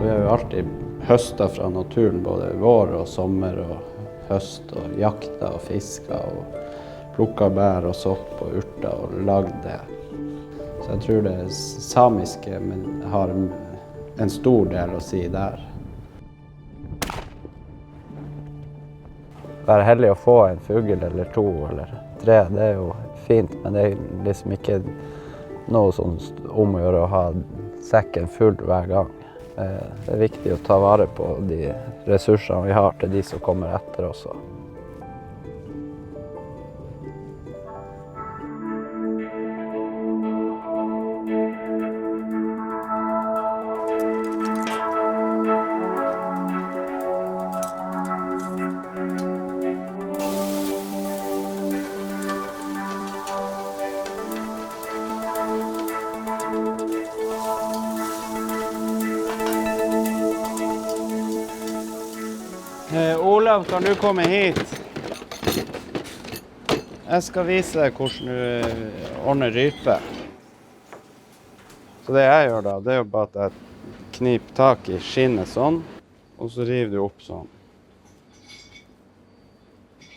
vi har jo alltid høstet fra naturen, både vår og sommer og høst, og jakta og fiska og plukka bær og sopp og urter og lagd det. Så jeg tror det samiske har en stor del å si der. Være heldig å få en fugl eller 2 eller 3, det er jo fint, men det er liksom ikke noe sånn om å gjøre å ha sekken full hver gang. Det er viktig å ta vare på de ressursene vi har til de som kommer etter oss. Olav, kan du komme hit? Jeg skal vise deg hvordan du ordner rype. Så det jeg gjør da, det er jo bare at jeg kniper tak i skinnet sånn, og så river du opp sånn.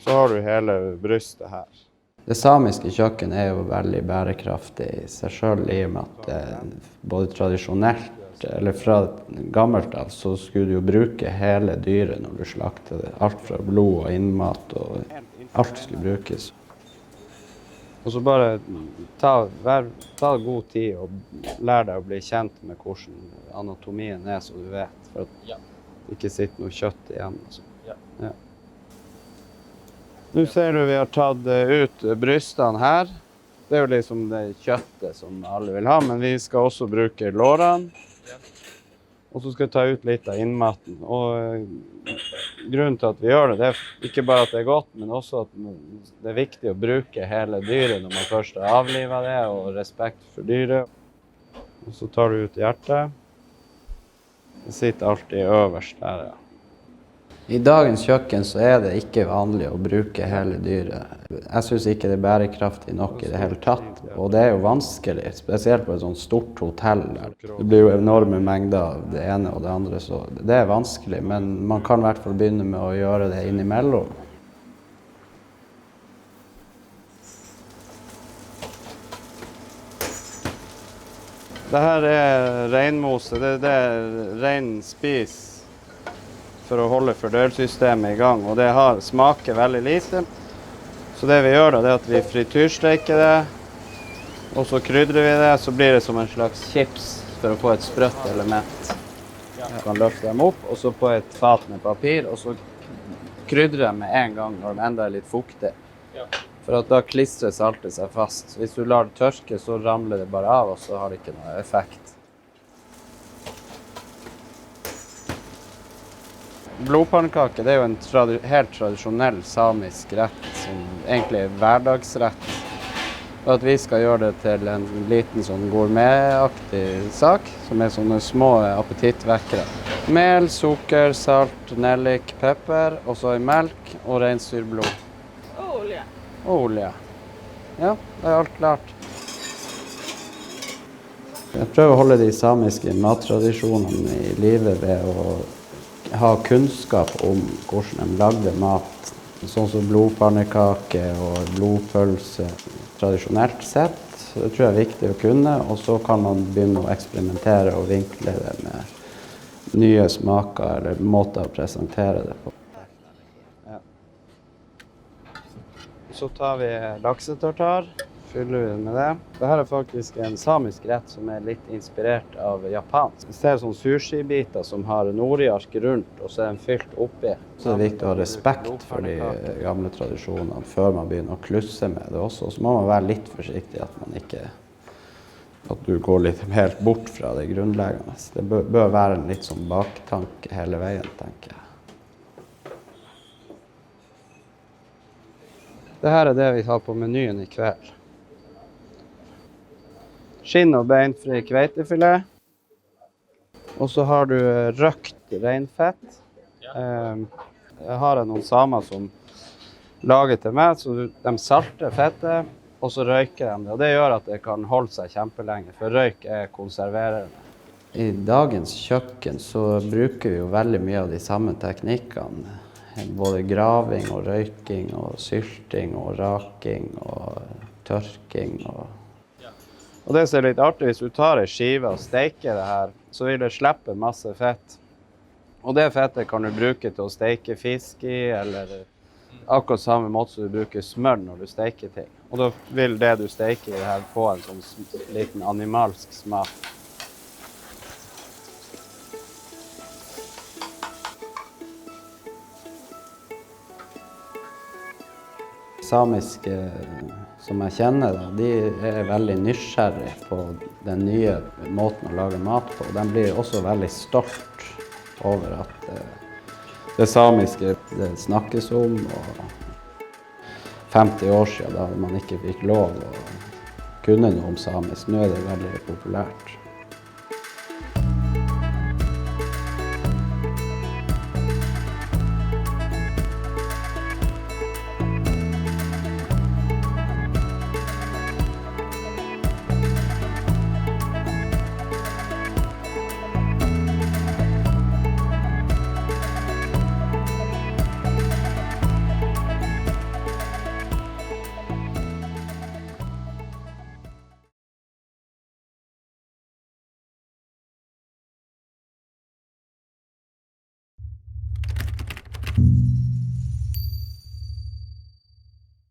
Så har du hele brystet her. Det samiske kjøkken er jo veldig bærekraftig i seg selv, i og med at det er både tradisjonelt, eller fra gammelt av, så skulle du jo bruke hele dyret når du slakter det. Alt fra blod og innmat, og alt skulle brukes. Og så bare ta god tid og lær deg å bli kjent med hvordan anatomien er, så du vet, for at det ikke sitter noe kjøtt igjen. Ja. Nå ser du vi har tatt ut brystene her. Det er jo liksom det kjøttet som alle vil ha, men vi skal også bruke lårene. Og så skal vi ta ut litt av innmaten. Og grunnen til at vi gjør det, det er ikke bare at det er godt, men også at det er viktig å bruke hele dyret når man først har avlivet det, og respekt for dyret. Og så tar du ut hjertet. Det sitter alltid øverst der, ja. I dagens kjøkken så er det ikke vanlig å bruke hele dyret. Jeg synes ikke det er bærekraftig nok i det hele tatt, og det er jo vanskelig, spesielt på et sånt stort hotell. Det blir jo enorme mengder av det ene og det andre, så det er vanskelig, men man kan i hvert fall begynne med å gjøre det innimellom. Dette er reinmose, det er det reinen spiser for å holde fordøyelsessystemet i gang, og det smaker veldig lite. Så det vi gjør da, det er at vi frityrsteker det, og så krydrer vi det, så blir det som en slags chips for å få et sprøtt element. Jeg kan løfte dem opp, og så på et fat med papir, og så krydrer dem med en gang når de enda er litt fuktige. For at da klistrer saltet seg fast. Hvis du lar det tørke, så ramler det bare av, og så har det ikke noe effekt. Blodpannekake, det er jo en helt tradisjonell samisk rett, som egentlig er hverdagsrett. Og at vi skal gjøre det til en liten sånn gourmetaktig sak, som er sånne små appetittvekkere. Mel, sukker, salt, nellik, pepper, og så melk og reinsdyrblod. Og olje. Og olje. Ja, det er alt klart. Jeg prøver å holde de samiske mattradisjonene i livet ved å ha kunnskap om hvordan de lagde mat, sånn som blodpannekake og blodpølse tradisjonelt sett. Det tror jeg er viktig å kunne, og så kan man begynne å eksperimentere og vinkle det med nye smaker eller måter å presentere det på. Ja. Så tar vi laksetartar, fyller vi med det. Dette er faktisk en samisk rett som er litt inspirert av japansk. Vi ser sånne sushi-biter som har noriark rundt, og så er den fylt oppi. Så det er viktig å ha respekt for de gamle tradisjonene før man begynner å klusse med det også. Så må man være litt forsiktig at du går litt helt bort fra det grunnleggende. Det bør være en litt sånn baktanke hele veien, tenker jeg. Dette er det vi har på menyen i kveld. Skinn og beinfri kveitefilet. Og så har du røkt reinfett. Jeg har noen samer som lager til meg, så de salter fettet, og så røyker de det. Og det gjør at det kan holde seg kjempelenge, for røyk er konserverende. I dagens kjøkken så bruker vi jo veldig mye av de samme teknikkene. Både graving og røyking og sylting og raking og tørking. Og det som er litt artig, hvis du tar en skive og steker det her, så vil det slippe masse fett. Og det fettet kan du bruke til å steke fisk i, eller akkurat samme måte som du bruker smør når du steker ting. Og da vil det du steker i det her få en sånn liten animalsk smak. Samiske som jeg kjenner, de er veldig nysgjerrige på den nye måten å lage mat på. De blir også veldig stolt over at det samiske det snakkes om. Og 50 år siden da man ikke fikk lov å kunne noe om samisk, nå er det veldig populært.